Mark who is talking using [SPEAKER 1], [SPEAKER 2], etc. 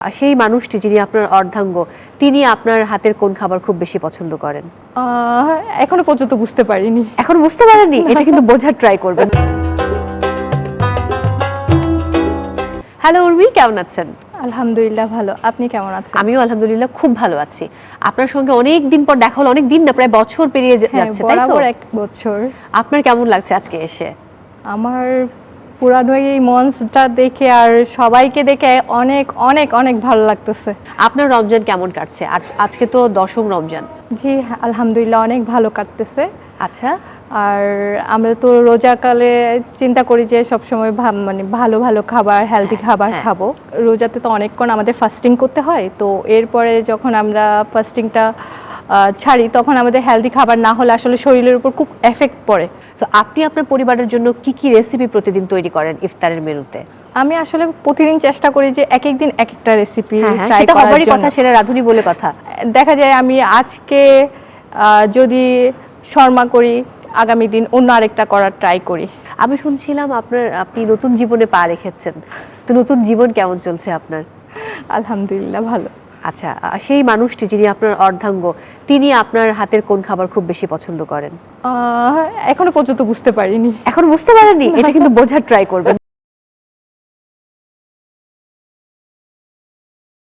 [SPEAKER 1] সেই মানুষটি যিনি আপনার অর্ধাঙ্গ, তিনি আপনার হাতের কোন খাবার খুব বেশি পছন্দ করেন?
[SPEAKER 2] এখনো পর্যন্ত বুঝতে পারিনি।
[SPEAKER 1] এখন বুঝতে পারেননি? এটা কিন্তু বোঝার ট্রাই করবেন। হ্যালো উর্মি, কেমন আছেন?
[SPEAKER 2] আলহামদুলিল্লাহ ভালো। আপনি কেমন আছেন?
[SPEAKER 1] আমিও আলহামদুলিল্লাহ খুব ভালো আছি। আপনার সঙ্গে অনেক দিন পর দেখা হলো, অনেক দিন না প্রায় বছর পেরিয়ে যাচ্ছে, তাই তো?
[SPEAKER 2] বরাবর 1 বছর।
[SPEAKER 1] আপনার কেমন লাগছে আজকে এসে?
[SPEAKER 2] আমার পুরানো এই মঞ্চটা দেখে আর সবাইকে দেখে অনেক অনেক অনেক ভালো লাগতেছে।
[SPEAKER 1] আপনার রমজান কেমন কাটছে? আর আজকে তো 10ম রমজান।
[SPEAKER 2] জি আলহামদুলিল্লাহ অনেক ভালো কাটতেছে।
[SPEAKER 1] আচ্ছা।
[SPEAKER 2] আর আমরা তো রোজাকালে চিন্তা করি যে সবসময় মানে ভালো ভালো খাবার, হেলদি খাবার খাবো। রোজাতে তো অনেকক্ষণ আমাদের ফাস্টিং করতে হয়, তো এরপরে যখন আমরা ফাস্টিংটা ছাড়ি তখন আমাদের হেলদি খাবার না হলে আসলে শরীরের উপর খুব এফেক্ট পড়ে।
[SPEAKER 1] তো আপনি আপনার পরিবারের জন্য কি কি রেসিপি প্রতিদিন তৈরি করেন ইফতারের মেনুতে?
[SPEAKER 2] আমি আসলে প্রতিদিন চেষ্টা করি যে এক এক দিন এক একটা রেসিপি ট্রাই
[SPEAKER 1] সেটা
[SPEAKER 2] করার
[SPEAKER 1] হবারই
[SPEAKER 2] জন্য।
[SPEAKER 1] কথা, সেটা রাঁধুনি বলে কথা।
[SPEAKER 2] দেখা যায় আমি আজকে যদি শর্মা করি, আগামী দিন অন্য আরেকটা করার ট্রাই করি।
[SPEAKER 1] আমি শুনছিলাম আপনি নতুন জীবনে পা রেখেছেন, তো নতুন জীবন কেমন চলছে আপনার?
[SPEAKER 2] আলহামদুলিল্লাহ ভালো।
[SPEAKER 1] আচ্ছা, সেই মানুষটি যিনি আপনার অর্ধাঙ্গ, তিনি আপনার হাতের কোন খাবার খুব বেশি পছন্দ করেন?
[SPEAKER 2] এখনো পর্যন্ত বুঝতে পারিনি।
[SPEAKER 1] এখন বুঝতে পারেননি? এটা কিন্তু বোঝার ট্রাই করবেন।